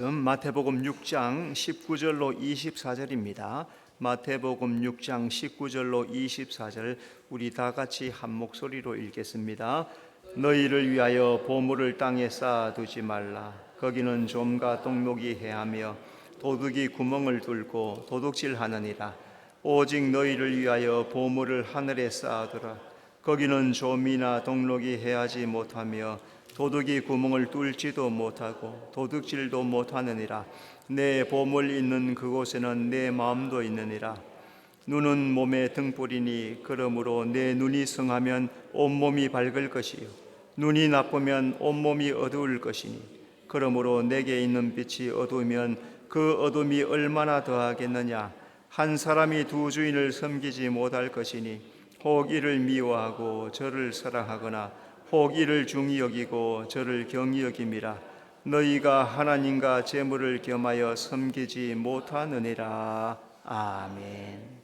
마태복음 6장 19절로 24절입니다. 마태복음 6장 19절로 24절 우리 다 같이 한 목소리로 읽겠습니다. 너희를 위하여 보물을 땅에 쌓아두지 말라. 거기는 좀과 똑똑이 해하며 도둑이 구멍을 뚫고 도둑질하느니라. 오직 너희를 위하여 보물을 하늘에 쌓아두라. 거기는 좀이나 똑똑이 해하지 못하며 도둑이 구멍을 뚫지도 못하고 도둑질도 못하느니라. 내 보물 있는 그곳에는 내 마음도 있느니라. 눈은 몸의 등불이니 그러므로 내 눈이 성하면 온몸이 밝을 것이요 눈이 나쁘면 온몸이 어두울 것이니 그러므로 내게 있는 빛이 어두우면 그 어둠이 얼마나 더하겠느냐. 한 사람이 두 주인을 섬기지 못할 것이니 혹 이를 미워하고 저를 사랑하거나 혹 이를 중히 여기고 저를 경히 여김이라. 너희가 하나님과 재물을 겸하여 섬기지 못하느니라. 아멘.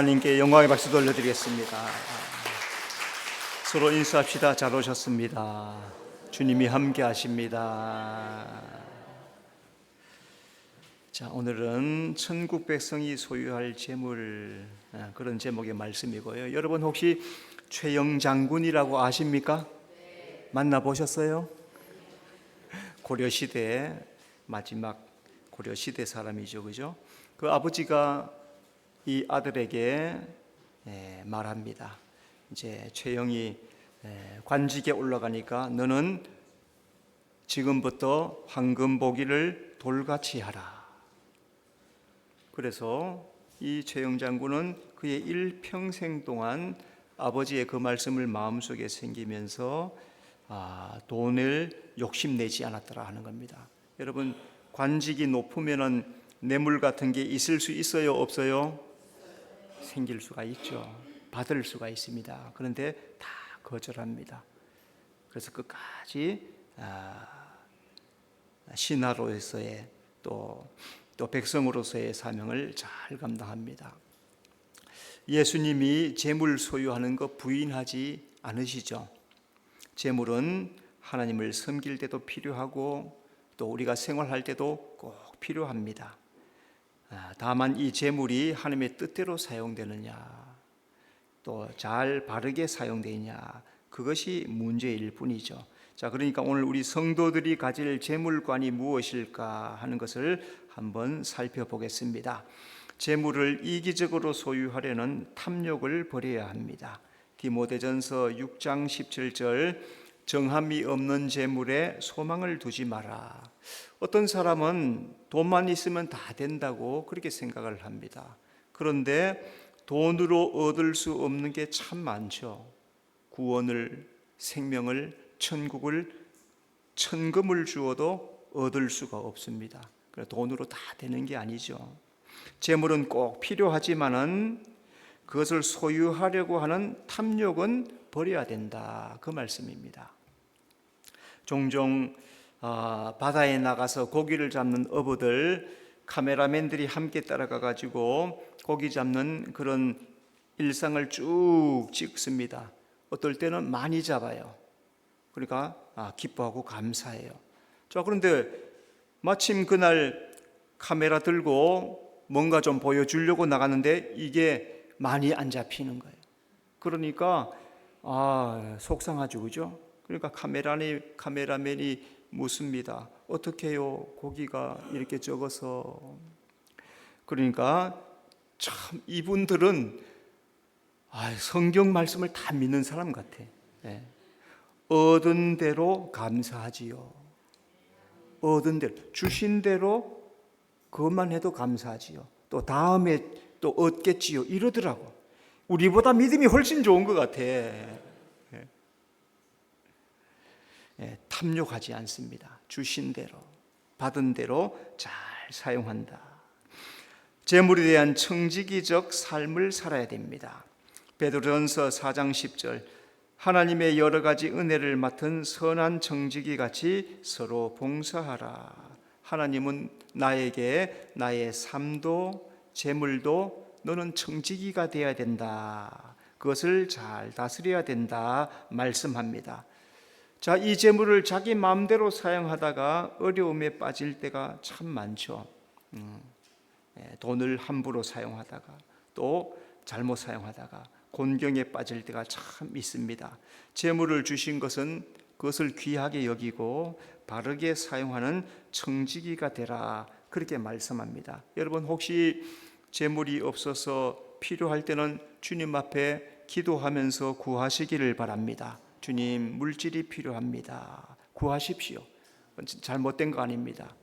하나님께 영광의 박수 돌려드리겠습니다. 서로 인사합시다. 잘 오셨습니다. 주님이 함께 하십니다. 자, 오늘은 천국 백성이 소유할 재물, 그런 제목의 말씀이고요. 여러분 혹시 최영 장군이라고 아십니까? 만나보셨어요? 고려시대 마지막 고려시대 사람이죠, 그죠? 그 아버지가 이 아들에게 말합니다. 이제 최영이 관직에 올라가니까 너는 지금부터 황금 보기를 돌같이 하라. 그래서 이 최영 장군은 그의 일평생 동안 아버지의 그 말씀을 마음속에 생기면서 돈을 욕심내지 않았더라 하는 겁니다. 여러분, 관직이 높으면은 뇌물 같은 게 있을 수 있어요, 없어요? 생길 수가 있죠. 받을 수가 있습니다. 그런데 다 거절합니다. 그래서 끝까지 신하로서의 또 백성으로서의 사명을 잘 감당합니다. 예수님이 재물 소유하는 것 부인하지 않으시죠? 재물은 하나님을 섬길 때도 필요하고 또 우리가 생활할 때도 꼭 필요합니다. 다만 이 재물이 하나님의 뜻대로 사용되느냐, 또 잘 바르게 사용되느냐, 그것이 문제일 뿐이죠. 자, 그러니까 오늘 우리 성도들이 가질 재물관이 무엇일까 하는 것을 한번 살펴보겠습니다. 재물을 이기적으로 소유하려는 탐욕을 버려야 합니다. 디모데전서 6장 17절, 정함이 없는 재물에 소망을 두지 마라. 어떤 사람은 돈만 있으면 다 된다고 그렇게 생각을 합니다. 그런데 돈으로 얻을 수 없는 게 참 많죠. 구원을, 생명을, 천국을, 천금을 주어도 얻을 수가 없습니다. 그래서 돈으로 다 되는 게 아니죠. 재물은 꼭 필요하지만은 그것을 소유하려고 하는 탐욕은 버려야 된다, 그 말씀입니다. 종종 바다에 나가서 고기를 잡는 어부들, 카메라맨들이 함께 따라가 가지고 고기 잡는 그런 일상을 쭉 찍습니다. 어떨 때는 많이 잡아요. 그러니까 기뻐하고 감사해요. 자, 그런데 마침 그날 카메라 들고 뭔가 좀 보여주려고 나갔는데 이게 많이 안 잡히는 거예요. 그러니까 속상하죠, 그죠? 그러니까 카메라맨이 묻습니다. 어떻게 해요? 고기가 이렇게 적어서. 그러니까 참 이분들은 성경 말씀을 다 믿는 사람 같아. 얻은 대로 감사하지요. 얻은 대로, 주신 대로 그것만 해도 감사하지요. 또 다음에 또 얻겠지요, 이러더라고. 우리보다 믿음이 훨씬 좋은 것 같아. 탐욕하지 않습니다. 주신 대로, 받은 대로 잘 사용한다. 재물에 대한 청지기적 삶을 살아야 됩니다. 베드로전서 4장 10절, 하나님의 여러 가지 은혜를 맡은 선한 청지기 같이 서로 봉사하라. 하나님은 나에게 나의 삶도 재물도 너는 청지기가 되어야 된다, 그것을 잘 다스려야 된다 말씀합니다. 자, 이 재물을 자기 마음대로 사용하다가 어려움에 빠질 때가 참 많죠. 돈을 함부로 사용하다가 또 잘못 사용하다가 곤경에 빠질 때가 참 있습니다. 재물을 주신 것은 그것을 귀하게 여기고 바르게 사용하는 청지기가 되라, 그렇게 말씀합니다. 여러분 혹시 재물이 없어서 필요할 때는 주님 앞에 기도하면서 구하시기를 바랍니다. 주님, 물질이 필요합니다. 구하십시오. 잘못된 거 아닙니다.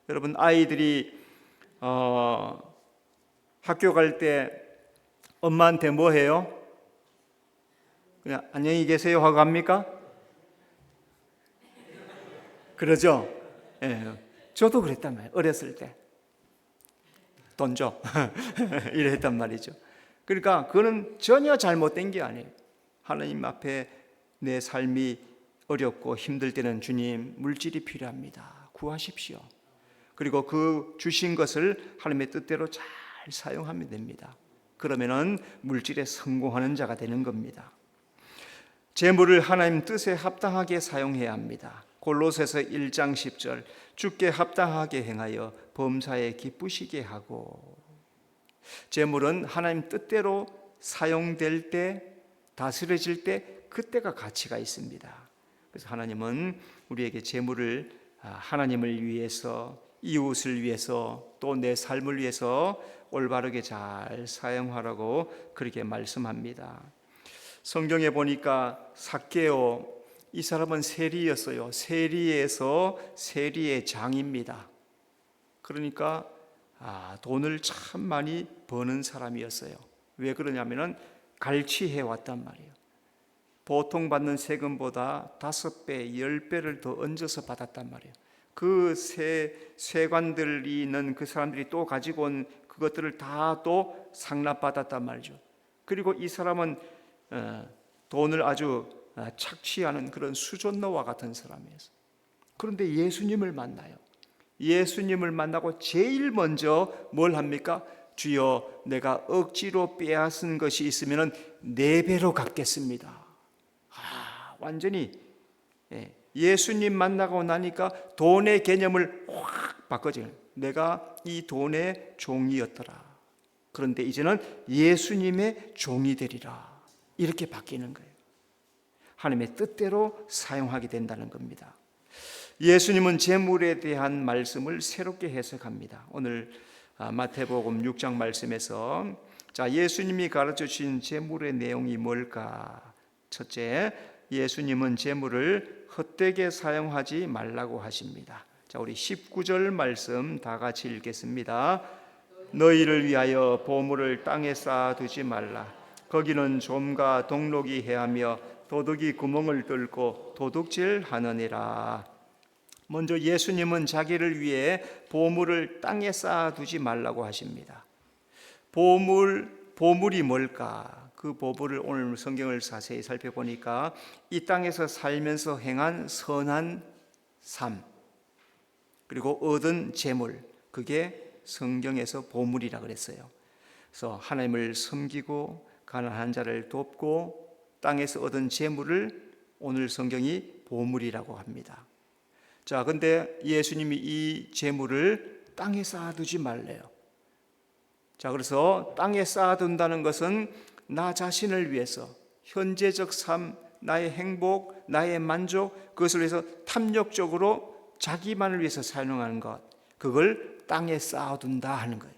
여러분, 아이들이 학교 갈 때 엄마한테 뭐 해요? 그냥 안녕히 계세요 하고 갑니까? 그러죠? 저도 그랬단 말이에요. 어렸을 때 돈 줘 이랬단 말이죠. 그러니까 그거는 전혀 잘못된 게 아니에요. 하나님 앞에 내 삶이 어렵고 힘들 때는 주님, 물질이 필요합니다. 구하십시오. 그리고 그 주신 것을 하나님의 뜻대로 잘 사용하면 됩니다. 그러면은 물질에 성공하는 자가 되는 겁니다. 재물을 하나님 뜻에 합당하게 사용해야 합니다. 골로새서 1장 10절 주께 합당하게 행하여 범사에 기쁘시게 하고. 재물은 하나님 뜻대로 사용될 때, 다스려질 때 그때가 가치가 있습니다. 그래서 하나님은 우리에게 재물을 하나님을 위해서, 이웃을 위해서, 또 내 삶을 위해서 올바르게 잘 사용하라고 그렇게 말씀합니다. 성경에 보니까 삭개오, 이 사람은 세리였어요. 세리에서 세리의 장입니다. 그러니까 돈을 참 많이 버는 사람이었어요. 왜 그러냐면은 갈취해 왔단 말이에요. 보통 받는 세금보다 5배, 10배를 더 얹어서 받았단 말이에요. 그 세관들이 있는 그 사람들이 또 가지고 온 그것들을 다 또 상납받았단 말이죠. 그리고 이 사람은 돈을 아주 착취하는 그런 수존노와 같은 사람이었어요. 그런데 예수님을 만나요. 예수님을 만나고 제일 먼저 뭘 합니까? 주여, 내가 억지로 빼앗은 것이 있으면 4배로 갚겠습니다. 완전히 예수님 만나고 나니까 돈의 개념을 확 바꿔줘요. 내가 이 돈의 종이었더라. 그런데 이제는 예수님의 종이 되리라. 이렇게 바뀌는 거예요. 하나님의 뜻대로 사용하게 된다는 겁니다. 예수님은 재물에 대한 말씀을 새롭게 해석합니다. 오늘 마태복음 6장 말씀에서 예수님이 가르쳐 주신 재물의 내용이 뭘까? 첫째, 예수님은 재물을 헛되게 사용하지 말라고 하십니다. 우리 19절 말씀 다 같이 읽겠습니다. 너희를 위하여 보물을 땅에 쌓아두지 말라. 거기는 좀과 동록이 해하며 도둑이 구멍을 뚫고 도둑질하느니라. 먼저 예수님은 자기를 위해 보물을 땅에 쌓아두지 말라고 하십니다. 보물이 뭘까? 그 보물을 오늘 성경을 자세히 살펴보니까 이 땅에서 살면서 행한 선한 삶, 그리고 얻은 재물, 그게 성경에서 보물이라 그랬어요. 그래서 하나님을 섬기고 가난한 자를 돕고 땅에서 얻은 재물을 오늘 성경이 보물이라고 합니다. 근데 예수님이 이 재물을 땅에 쌓아두지 말래요. 그래서 땅에 쌓아둔다는 것은 나 자신을 위해서 현재적 삶, 나의 행복, 나의 만족, 그것을 위해서 탐욕적으로 자기만을 위해서 사용하는 것, 그걸 땅에 쌓아둔다 하는 거예요.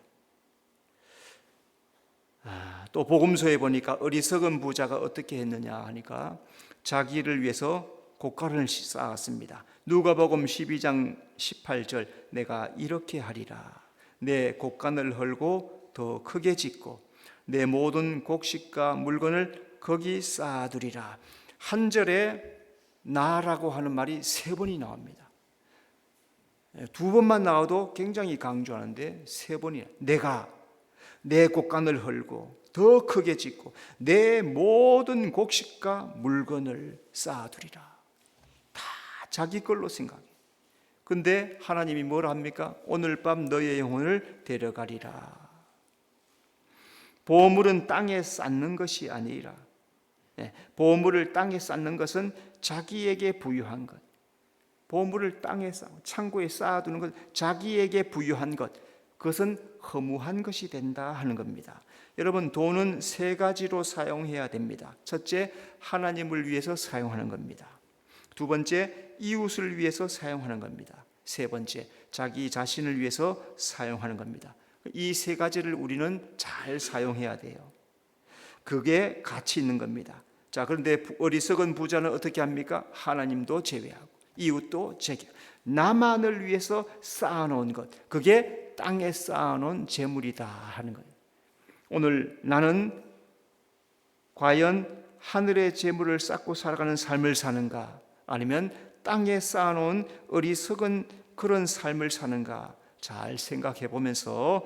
또 복음서에 보니까 어리석은 부자가 어떻게 했느냐 하니까 자기를 위해서 곡간을 쌓았습니다. 누가복음 12장 18절 내가 이렇게 하리라. 내 곡간을 헐고 더 크게 짓고 내 모든 곡식과 물건을 거기 쌓아두리라. 한 절에 나라고 하는 말이 3번이 나옵니다. 2번만 나와도 굉장히 강조하는데 3번이나 내가 내 곡간을 헐고 더 크게 짓고 내 모든 곡식과 물건을 쌓아두리라. 다 자기 걸로 생각해. 근데 하나님이 뭘 합니까? 오늘 밤 너의 영혼을 데려가리라. 보물은 땅에 쌓는 것이 아니라, 보물을 땅에 쌓는 것은 자기에게 부유한 것, 보물을 땅에 창고에 쌓아두는 것, 자기에게 부유한 것, 그것은 허무한 것이 된다 하는 겁니다. 여러분, 돈은 3가지로 사용해야 됩니다. 첫째, 하나님을 위해서 사용하는 겁니다. 2번째, 이웃을 위해서 사용하는 겁니다. 3번째, 자기 자신을 위해서 사용하는 겁니다. 이 3가지를 우리는 잘 사용해야 돼요. 그게 가치 있는 겁니다. 그런데 어리석은 부자는 어떻게 합니까? 하나님도 제외하고 이웃도 제외하고 나만을 위해서 쌓아놓은 것, 그게 땅에 쌓아놓은 재물이다 하는 거예요. 오늘 나는 과연 하늘의 재물을 쌓고 살아가는 삶을 사는가, 아니면 땅에 쌓아놓은 어리석은 그런 삶을 사는가, 잘 생각해 보면서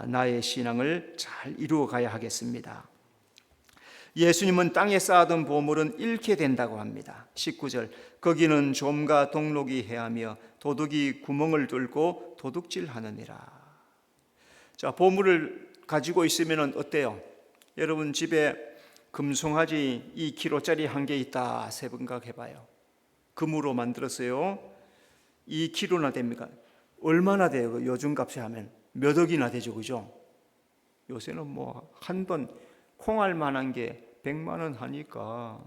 나의 신앙을 잘 이루어 가야 하겠습니다. 예수님은 땅에 쌓아둔 보물은 잃게 된다고 합니다. 19절 거기는 좀과 동록이 해하며 도둑이 구멍을 뚫고 도둑질하느니라. 보물을 가지고 있으면 어때요? 여러분 집에 금송아지 2kg짜리 한 개 있다 생각해 봐요. 금으로 만들었어요. 2kg나 됩니까? 얼마나 돼요? 요즘 값에 하면 몇 억이나 되죠, 그죠? 요새는 뭐 한 번 콩알 만한 게 100만 원 하니까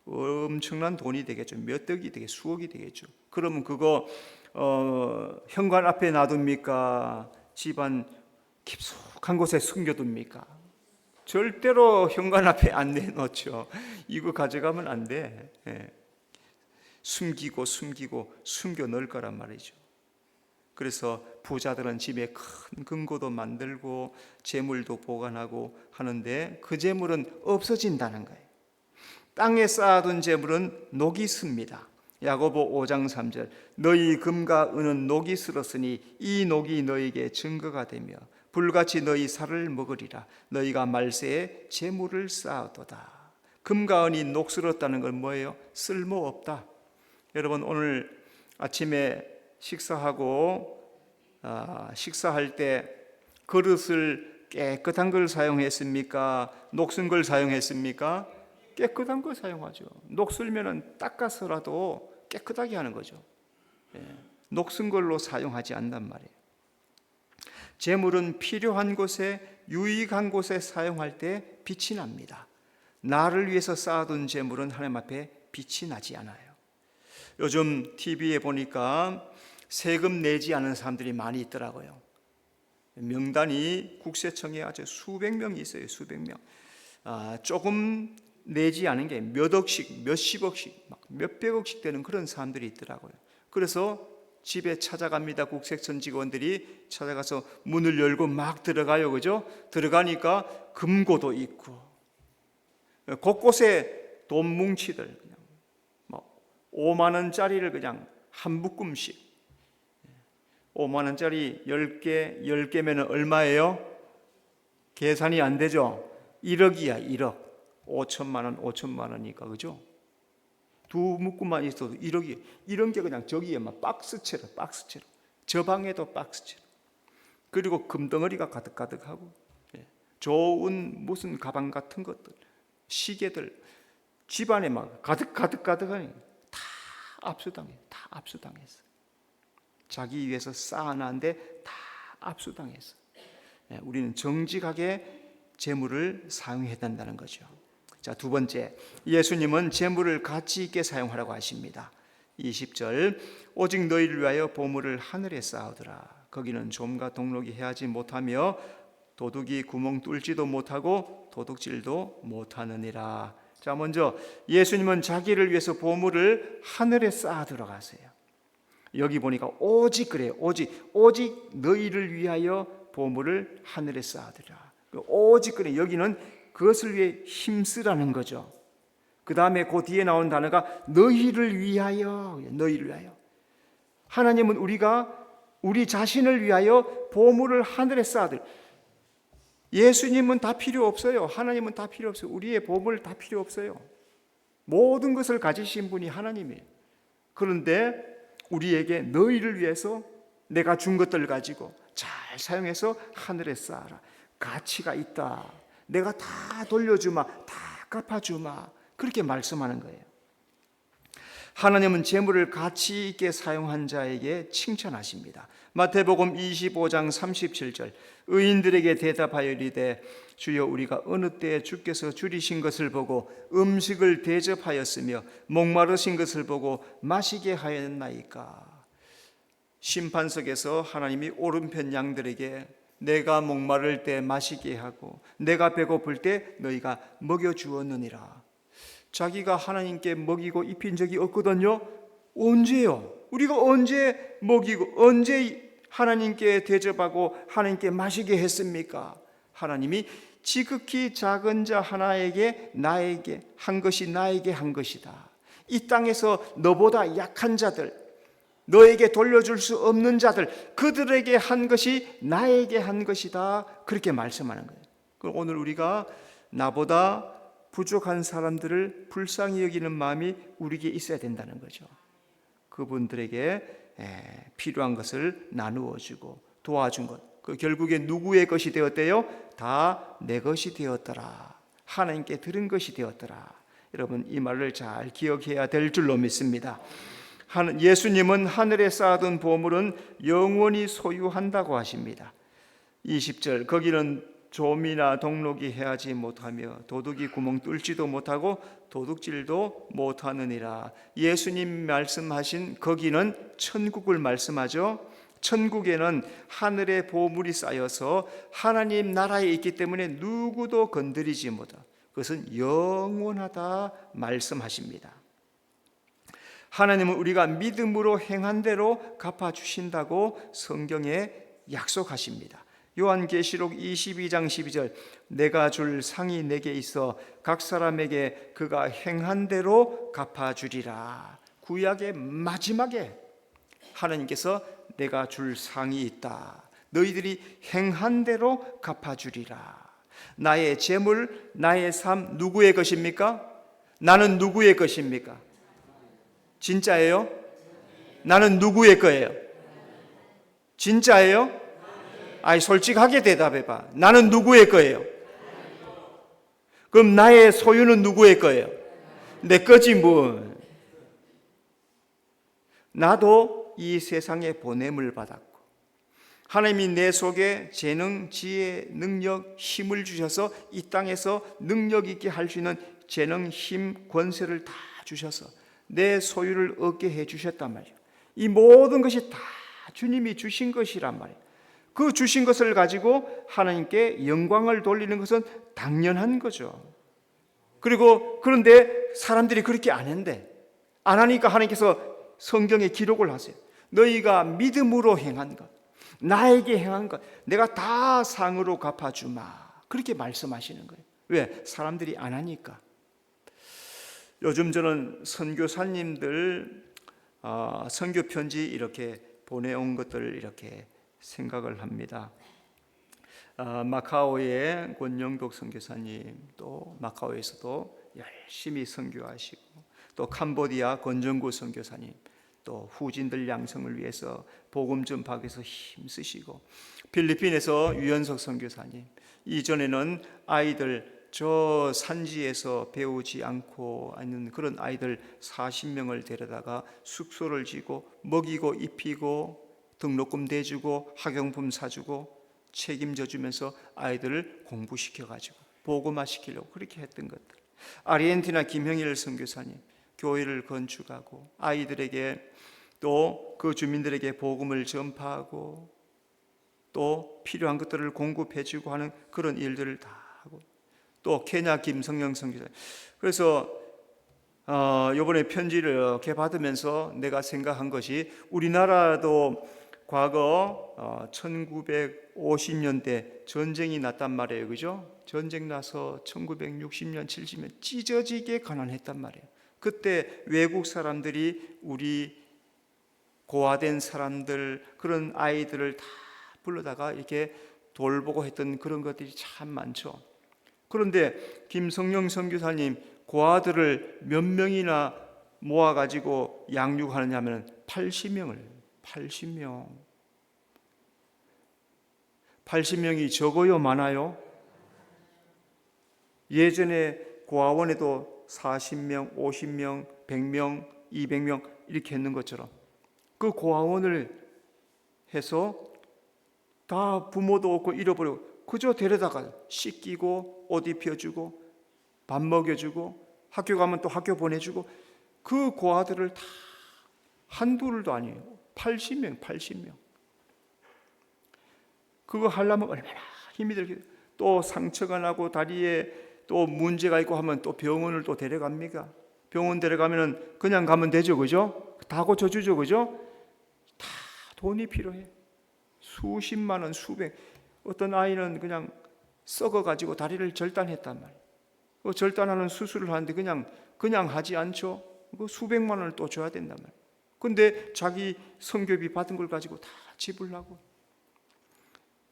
엄청난 돈이 되겠죠. 몇 억이 되겠죠. 수억이 되겠죠. 그러면 그거 현관 앞에 놔둡니까? 집안 깊숙한 곳에 숨겨둡니까? 절대로 현관 앞에 안 내놓죠. 이거 가져가면 안 돼. 숨기고 숨겨 넣을 거란 말이죠. 그래서 부자들은 집에 큰 금고도 만들고 재물도 보관하고 하는데 그 재물은 없어진다는 거예요. 땅에 쌓아둔 재물은 녹이 습니다. 야고보 5장 3절 너희 금과 은은 녹이 슬었으니 이 녹이 너희에게 증거가 되며 불같이 너희 살을 먹으리라. 너희가 말세에 재물을 쌓아도다. 금과 은이 녹슬었다는 건 뭐예요? 쓸모없다. 여러분 오늘 아침에 식사할 때 그릇을 깨끗한 걸 사용했습니까? 녹슨 걸 사용했습니까? 깨끗한 걸 사용하죠. 녹슬면은 닦아서라도 깨끗하게 하는 거죠. 녹슨 걸로 사용하지 않단 말이에요. 재물은 필요한 곳에 유익한 곳에 사용할 때 빛이 납니다. 나를 위해서 쌓아둔 재물은 하나님 앞에 빛이 나지 않아요. 요즘 TV에 보니까 세금 내지 않은 사람들이 많이 있더라고요. 명단이 국세청에 아주 수백 명이 있어요. 수백 명. 조금 내지 않은 게 몇 억씩, 몇십억씩, 막 몇백억씩 되는 그런 사람들이 있더라고요. 그래서 집에 찾아갑니다. 국세청 직원들이 찾아가서 문을 열고 막 들어가요. 그죠? 들어가니까 금고도 있고 곳곳에 돈 뭉치들 그냥 5만 원짜리를 그냥 한 묶음씩 5만 원짜리 10개면 얼마예요? 계산이 안 되죠? 1억이야 1억 5천만 원이니까 그죠? 두 묶음만 있어도 1억이 이런 게 그냥 저기에 막 박스채로 저 방에도 박스채로 그리고 금덩어리가 가득가득하고 좋은 무슨 가방 같은 것들 시계들 집안에 막 가득하니 다 압수당했어. 자기 위해서 쌓아놨는데 다 압수당했어. 우리는 정직하게 재물을 사용해야 된다는 거죠. 자, 두 번째, 예수님은 재물을 가치 있게 사용하라고 하십니다. 20절 오직 너희를 위하여 보물을 하늘에 쌓으더라. 거기는 좀과 동록이 해하지 못하며 도둑이 구멍 뚫지도 못하고 도둑질도 못하느니라. 자, 먼저 예수님은 자기를 위해서 보물을 하늘에 쌓아 들어가세요. 여기 보니까 오직 그래요. 오직 너희를 위하여 보물을 하늘에 쌓아두라. 오직 그래. 여기는 그것을 위해 힘쓰라는 거죠. 그 다음에 그 뒤에 나온 단어가 너희를 위하여. 하나님은 우리 자신을 위하여 보물을 하늘에 쌓아들. 예수님은 다 필요 없어요. 하나님은 다 필요 없어요. 우리의 보물 다 필요 없어요. 모든 것을 가지신 분이 하나님이에요. 그런데 우리에게 너희를 위해서 내가 준 것들 가지고 잘 사용해서 하늘에 쌓아라. 가치가 있다. 내가 다 돌려주마, 다 갚아주마. 그렇게 말씀하는 거예요. 하나님은 재물을 가치 있게 사용한 자에게 칭찬하십니다. 마태복음 25장 37절 의인들에게 대답하여 이르되 주여 우리가 어느 때에 주께서 줄이신 것을 보고 음식을 대접하였으며 목마르신 것을 보고 마시게 하였나이까. 심판석에서 하나님이 오른편 양들에게 내가 목마를 때 마시게 하고 내가 배고플 때 너희가 먹여주었느니라. 자기가 하나님께 먹이고 입힌 적이 없거든요. 언제요? 우리가 언제 먹이고 언제 하나님께 대접하고 하나님께 마시게 했습니까? 하나님이 지극히 작은 자 하나에게 나에게 한 것이 나에게 한 것이다. 이 땅에서 너보다 약한 자들, 너에게 돌려줄 수 없는 자들, 그들에게 한 것이 나에게 한 것이다. 그렇게 말씀하는 거예요. 그럼 오늘 우리가 나보다 부족한 사람들을 불쌍히 여기는 마음이 우리에게 있어야 된다는 거죠. 그분들에게 필요한 것을 나누어주고 도와준 것, 그 결국에 누구의 것이 되었대요? 다 내 것이 되었더라. 하나님께 들은 것이 되었더라. 여러분 이 말을 잘 기억해야 될 줄로 믿습니다. 예수님은 하늘에 쌓아둔 보물은 영원히 소유한다고 하십니다. 20절 거기는 좀이나 동록이 해하지 못하며 도둑이 구멍 뚫지도 못하고 도둑질도 못하느니라. 예수님 말씀하신 거기는 천국을 말씀하죠. 천국에는 하늘의 보물이 쌓여서 하나님 나라에 있기 때문에 누구도 건드리지 못하고 그것은 영원하다 말씀하십니다. 하나님은 우리가 믿음으로 행한 대로 갚아주신다고 성경에 약속하십니다. 요한계시록 22장 12절 내가 줄 상이 내게 있어 각 사람에게 그가 행한 대로 갚아주리라. 구약의 마지막에 하나님께서 내가 줄 상이 있다. 너희들이 행한 대로 갚아주리라. 나의 재물, 나의 삶 누구의 것입니까? 나는 누구의 것입니까? 진짜예요? 나는 누구의 거예요? 진짜예요? 아이 솔직하게 대답해봐. 나는 누구의 거예요? 그럼 나의 소유는 누구의 거예요? 내 거지 뭐. 나도 이 세상에 보냄을 받았고 하나님이 내 속에 재능, 지혜, 능력, 힘을 주셔서 이 땅에서 능력 있게 할 수 있는 재능, 힘, 권세를 다 주셔서 내 소유를 얻게 해 주셨단 말이에요. 이 모든 것이 다 주님이 주신 것이란 말이에요. 그 주신 것을 가지고 하나님께 영광을 돌리는 것은 당연한 거죠. 그런데 사람들이 그렇게 안 한대. 안 하니까 하나님께서 성경에 기록을 하세요. 너희가 믿음으로 행한 것, 나에게 행한 것 내가 다 상으로 갚아주마. 그렇게 말씀하시는 거예요. 왜? 사람들이 안 하니까. 요즘 저는 선교사님들 선교 편지 이렇게 보내온 것들을 이렇게 생각을 합니다. 마카오의 권영독 선교사님, 또 마카오에서도 열심히 선교하시고, 또 캄보디아 권정구 선교사님, 또 후진들 양성을 위해서 복음 전파하기 위해서 힘쓰시고, 필리핀에서 유연석 선교사님, 이전에는 아이들 저 산지에서 배우지 않고 있는 그런 아이들 40명을 데려다가 숙소를 지고 먹이고 입히고 등록금 대주고 학용품 사주고 책임져 주면서 아이들을 공부시켜가지고 복음화 시키려고 그렇게 했던 것들. 아르헨티나 김형일 선교사님 교회를 건축하고 아이들에게 또 그 주민들에게 복음을 전파하고 또 필요한 것들을 공급해주고 하는 그런 일들을 다 하고, 또 케냐 김성영 선교사님. 그래서 이번에 편지를 이렇게 받으면서 내가 생각한 것이, 우리나라도 과거 1950년대 전쟁이 났단 말이에요. 그죠? 전쟁 나서 1960년, 70년 찢어지게 가난했단 말이에요. 그때 외국 사람들이 우리 고아된 사람들, 그런 아이들을 다 불러다가 이렇게 돌보고 했던 그런 것들이 참 많죠. 그런데 김성령 선교사님 고아들을 몇 명이나 모아가지고 양육하느냐 하면 80명이 적어요, 많아요? 예전에 고아원에도 40명, 50명, 100명, 200명 이렇게 했는 것처럼 그 고아원을 해서 다 부모도 없고 잃어버리고 그저 데려다가 씻기고 옷 입혀주고 밥 먹여주고 학교 가면 또 학교 보내주고, 그 고아들을 다 한둘도 아니에요. 80명. 그거 하려면 얼마나 힘이 들겠어요. 또 상처가 나고 다리에 또 문제가 있고 하면 또 병원을 또 데려갑니까? 병원 데려가면 그냥 가면 되죠, 그죠? 다 고쳐주죠, 그죠? 다 돈이 필요해. 수십만 원, 수백. 어떤 아이는 그냥 썩어가지고 다리를 절단했단 말이에요. 그 절단하는 수술을 하는데 그냥 하지 않죠. 그 수백만 원을 또 줘야 된단 말이에요. 근데 자기 선교비 받은 걸 가지고 다 지불하고,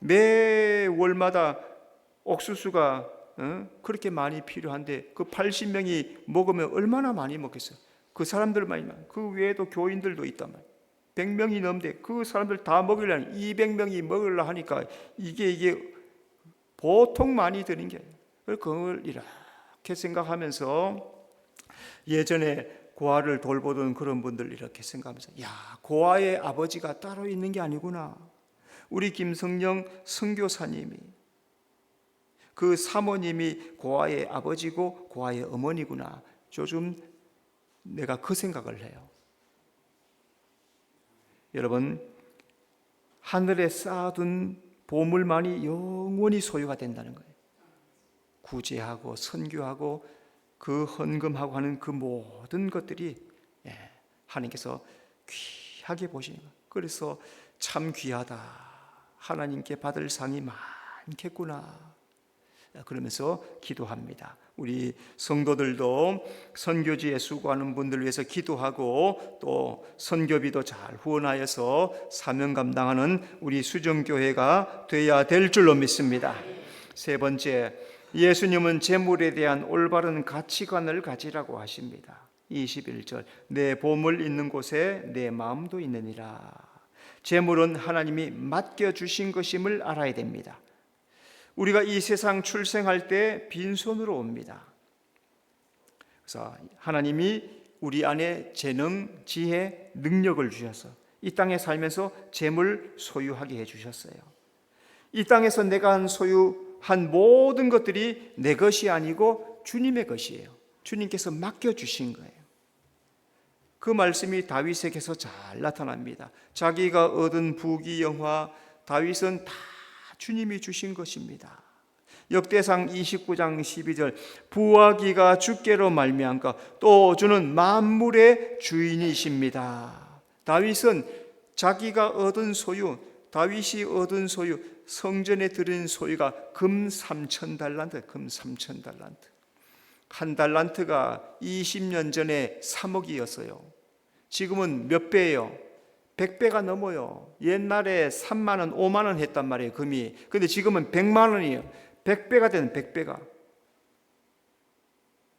매 월마다 옥수수가 그렇게 많이 필요한데 그 80명이 먹으면 얼마나 많이 먹겠어요. 그 사람들만, 그 외에도 교인들도 있단 말이에요. 100명이 넘는데 그 사람들 다 먹으려면 200명이 먹으려 하니까 이게 보통 많이 드는 게 아니에요. 그걸 이렇게 생각하면서 예전에 고아를 돌보던 그런 분들 이렇게 생각하면서, 야, 고아의 아버지가 따로 있는 게 아니구나. 우리 김성령 선교사님이, 그 사모님이 고아의 아버지고 고아의 어머니구나. 요즘 내가 그 생각을 해요. 여러분, 하늘에 쌓아둔 보물만이 영원히 소유가 된다는 거예요. 구제하고 선교하고 그 헌금하고 하는 그 모든 것들이 하나님께서 귀하게 보시는 거예요. 그래서 참 귀하다, 하나님께 받을 상이 많겠구나, 그러면서 기도합니다. 우리 성도들도 선교지에 수고하는 분들 위해서 기도하고 또 선교비도 잘 후원하여서 사명 감당하는 우리 수정교회가 되어야 될 줄로 믿습니다. 세 번째, 예수님은 재물에 대한 올바른 가치관을 가지라고 하십니다. 21절, 내 보물 있는 곳에 내 마음도 있느니라. 재물은 하나님이 맡겨주신 것임을 알아야 됩니다. 우리가 이 세상 출생할 때 빈손으로 옵니다. 그래서 하나님이 우리 안에 재능, 지혜, 능력을 주셔서 이 땅에 살면서 재물 소유하게 해주셨어요. 이 땅에서 내가 소유한 모든 것들이 내 것이 아니고 주님의 것이에요. 주님께서 맡겨주신 거예요. 그 말씀이 다윗에게서 잘 나타납니다. 자기가 얻은 부귀영화, 다윗은 다 주님이 주신 것입니다. 역대상 29장 12절, 부하기가 주께로 말미암까 또 주는 만물의 주인이십니다. 다윗은 자기가 얻은 소유, 다윗이 얻은 소유, 성전에 들인 소유가 금 3,000달란트, 금 3,000달란트. 한 달란트가 20년 전에 3억이었어요. 지금은 몇 배예요? 100배가 넘어요. 옛날에 3만 원, 5만 원 했단 말이에요, 금이. 근데 지금은 100만 원이에요. 100배가 되는 100배가.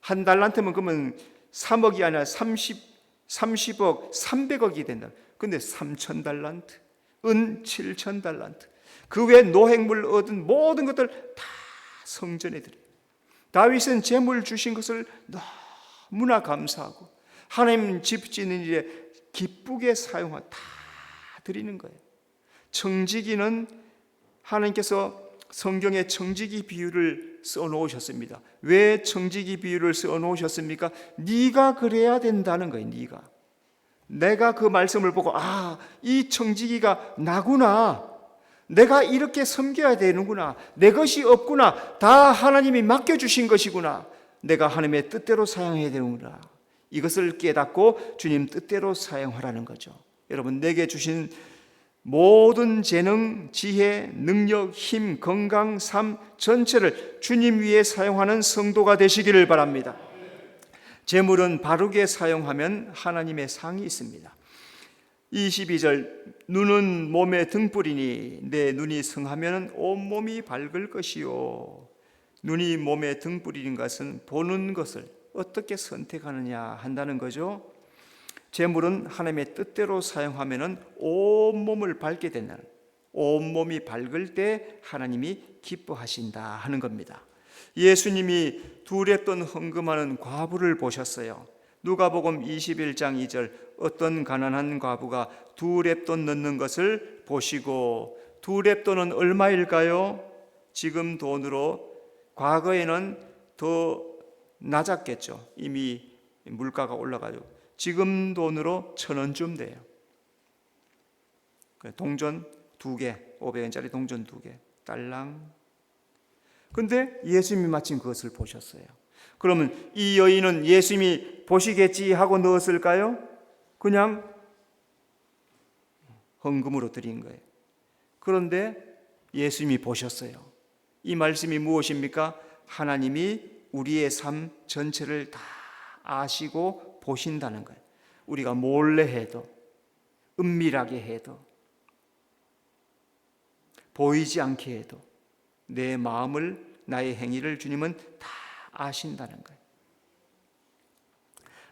한 달란트면 그러면 3억이 아니라 30억, 300억이 된다. 근데 3,000달란트, 은 7,000달란트. 그 외 노획물 얻은 모든 것들 다 성전에 드려요. 다윗은 재물 주신 것을 너무나 감사하고 하나님 집 짓는 일에 기쁘게 다 드리는 거예요. 청지기는 하나님께서 성경에 청지기 비유를 써놓으셨습니다. 왜 청지기 비유를 써놓으셨습니까? 네가 그래야 된다는 거예요. 내가 그 말씀을 보고 이 청지기가 나구나, 내가 이렇게 섬겨야 되는구나, 내 것이 없구나, 다 하나님이 맡겨주신 것이구나, 내가 하나님의 뜻대로 사용해야 되는구나, 이것을 깨닫고 주님 뜻대로 사용하라는 거죠. 여러분, 내게 주신 모든 재능, 지혜, 능력, 힘, 건강, 삶 전체를 주님 위해 사용하는 성도가 되시기를 바랍니다. 재물은 바르게 사용하면 하나님의 상이 있습니다. 22절, 눈은 몸의 등불이니 내 눈이 성하면 온몸이 밝을 것이요. 눈이 몸의 등불인 것은 보는 것을 어떻게 선택하느냐 한다는 거죠. 재물은 하나님의 뜻대로 사용하면 온몸을 밝게 된다는, 온몸이 밝을 때 하나님이 기뻐하신다 하는 겁니다. 예수님이 두렵던 헌금하는 과부를 보셨어요. 누가복음 21장 2절, 어떤 가난한 과부가 두렙돈 넣는 것을 보시고, 두렙돈은 얼마일까요? 지금 돈으로, 과거에는 더 낮았겠죠. 이미 물가가 올라가지고 지금 돈으로 1,000원쯤 돼요. 동전 2개, 500원짜리 동전 2개, 딸랑. 근데 예수님이 마침 그것을 보셨어요. 그러면 이 여인은 예수님이 보시겠지 하고 넣었을까요? 그냥 헌금으로 드린 거예요. 그런데 예수님이 보셨어요. 이 말씀이 무엇입니까? 하나님이 우리의 삶 전체를 다 아시고 보신다는 거예요. 우리가 몰래 해도, 은밀하게 해도, 보이지 않게 해도 내 마음을, 나의 행위를 주님은 다 아신다는 거예요.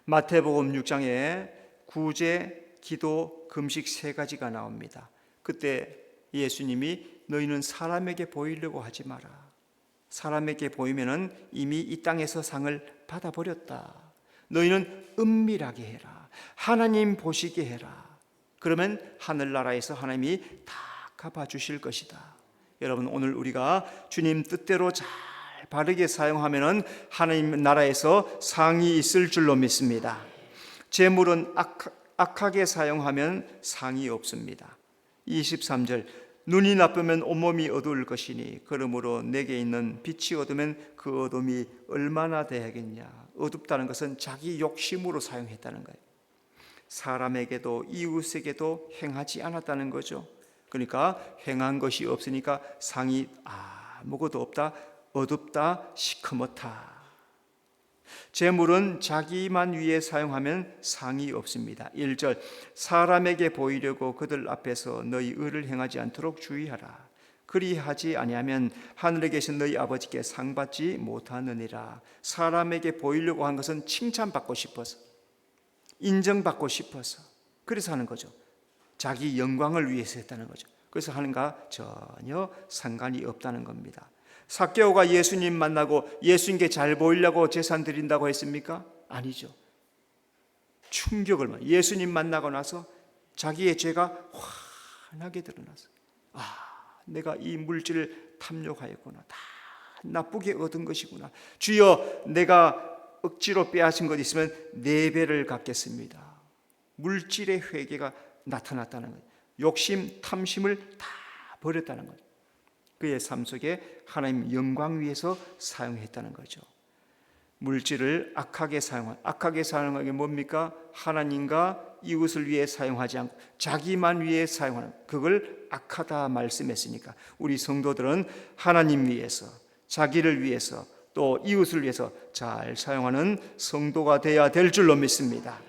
마태복음 6장에 구제, 기도, 금식 3가지가 나옵니다. 그때 예수님이 너희는 사람에게 보이려고 하지 마라. 사람에게 보이면은 이미 이 땅에서 상을 받아버렸다. 너희는 은밀하게 해라. 하나님 보시게 해라. 그러면 하늘나라에서 하나님이 다 갚아주실 것이다. 여러분, 오늘 우리가 주님 뜻대로 잘 바르게 사용하면 하나님 나라에서 상이 있을 줄로 믿습니다. 재물은 악하게 사용하면 상이 없습니다. 23절, 눈이 나쁘면 온몸이 어두울 것이니 그러므로 내게 있는 빛이 어두면 그 어둠이 얼마나 되겠냐. 어둡다는 것은 자기 욕심으로 사용했다는 거예요. 사람에게도 이웃에게도 행하지 않았다는 거죠. 그러니까 행한 것이 없으니까 상이 아무것도 없다, 어둡다, 시커멓다. 재물은 자기만 위해 사용하면 상이 없습니다. 1절, 사람에게 보이려고 그들 앞에서 너희 의를 행하지 않도록 주의하라. 그리하지 아니하면 하늘에 계신 너희 아버지께 상 받지 못하느니라. 사람에게 보이려고 한 것은 칭찬받고 싶어서, 인정받고 싶어서 그래서 하는 거죠. 자기 영광을 위해서 했다는 거죠. 그래서 하는가 전혀 상관이 없다는 겁니다. 삭개오가 예수님 만나고 예수님께 잘 보이려고 제사 드린다고 했습니까? 아니죠. 충격을 받아. 예수님 만나고 나서 자기의 죄가 환하게 드러나서 내가 이 물질을 탐욕하였구나. 다 나쁘게 얻은 것이구나. 주여, 내가 억지로 빼앗은 것 있으면 4배를 갚겠습니다. 물질의 회개가 나타났다는 거예요. 욕심, 탐심을 다 버렸다는 거예요. 그의 삶 속에 하나님 영광 위해서 사용했다는 거죠. 물질을 악하게 사용하는 게 뭡니까? 하나님과 이웃을 위해 사용하지 않고 자기만 위해 사용하는, 그걸 악하다 말씀했으니까 우리 성도들은 하나님 위해서, 자기를 위해서, 또 이웃을 위해서 잘 사용하는 성도가 되어야 될 줄로 믿습니다.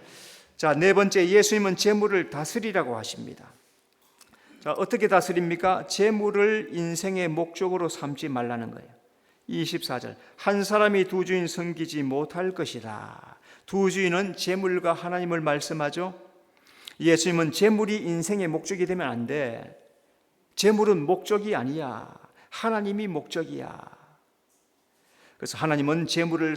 자, 4번째, 예수님은 재물을 다스리라고 하십니다. 자, 어떻게 다스립니까? 재물을 인생의 목적으로 삼지 말라는 거예요. 24절, 한 사람이 두 주인 섬기지 못할 것이라. 두 주인은 재물과 하나님을 말씀하죠. 예수님은 재물이 인생의 목적이 되면 안 돼. 재물은 목적이 아니야. 하나님이 목적이야. 그래서 하나님은 재물을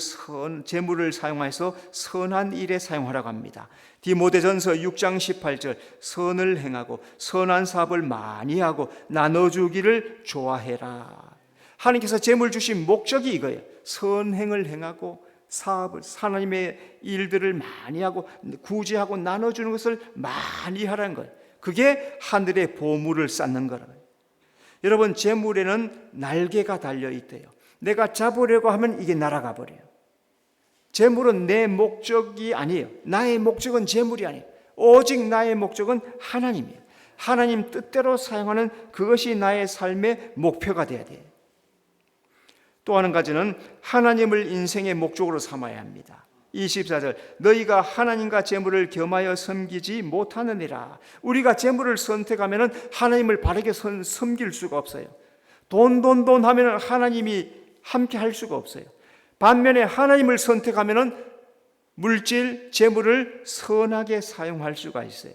사용해서 선한 일에 사용하라고 합니다. 디모데전서 6장 18절, 선을 행하고 선한 사업을 많이 하고 나눠주기를 좋아해라. 하나님께서 재물 주신 목적이 이거예요. 선행을 행하고 사업을, 하나님의 일들을 많이 하고 구제하고 나눠주는 것을 많이 하라는 거예요. 그게 하늘의 보물을 쌓는 거라고요. 여러분, 재물에는 날개가 달려있대요. 내가 잡으려고 하면 이게 날아가 버려요. 재물은 내 목적이 아니에요. 나의 목적은 재물이 아니에요. 오직 나의 목적은 하나님이에요. 하나님 뜻대로 사용하는 그것이 나의 삶의 목표가 되어야 돼요. 또 한 가지는 하나님을 인생의 목적으로 삼아야 합니다. 24절, 너희가 하나님과 재물을 겸하여 섬기지 못하느니라. 우리가 재물을 선택하면 하나님을 바르게 섬길 수가 없어요. 돈 하면 하나님이 함께 할 수가 없어요. 반면에 하나님을 선택하면 물질, 재물을 선하게 사용할 수가 있어요.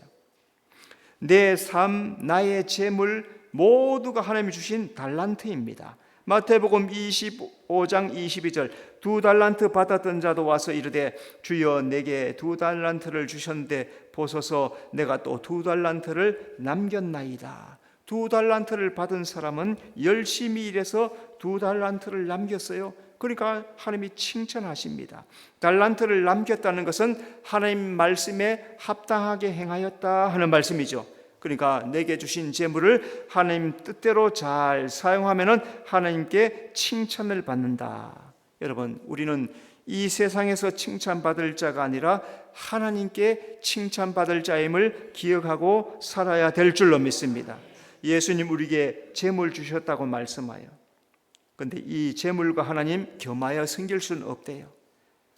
내 삶, 나의 재물 모두가 하나님이 주신 달란트입니다. 마태복음 25장 22절, 2달란트 받았던 자도 와서 이르되 주여 내게 2달란트를 주셨는데 보소서 내가 또 2달란트를 남겼나이다. 2달란트를 받은 사람은 열심히 일해서 2달란트를 남겼어요. 그러니까 하나님이 칭찬하십니다. 달란트를 남겼다는 것은 하나님 말씀에 합당하게 행하였다 하는 말씀이죠. 그러니까 내게 주신 재물을 하나님 뜻대로 잘 사용하면 하나님께 칭찬을 받는다. 여러분, 우리는 이 세상에서 칭찬받을 자가 아니라 하나님께 칭찬받을 자임을 기억하고 살아야 될 줄로 믿습니다. 예수님 우리에게 재물 주셨다고 말씀하여, 그런데 이 재물과 하나님 겸하여 섬길 수는 없대요.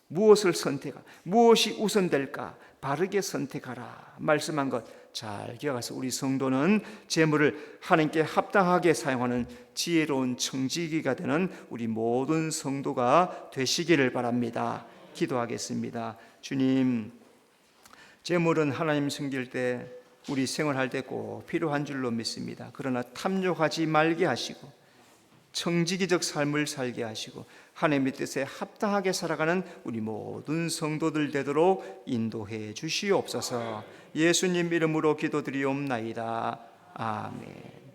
무엇을 선택하, 무엇이 우선될까 바르게 선택하라 말씀한 것 잘 기억하세요. 우리 성도는 재물을 하나님께 합당하게 사용하는 지혜로운 청지기가 되는 우리 모든 성도가 되시기를 바랍니다. 기도하겠습니다. 주님, 재물은 하나님 섬길 때 우리 생활할 때 꼭 필요한 줄로 믿습니다. 그러나 탐욕하지 말게 하시고 청지기적 삶을 살게 하시고 하나님의 뜻에 합당하게 살아가는 우리 모든 성도들 되도록 인도해 주시옵소서. 예수님 이름으로 기도드리옵나이다. 아멘.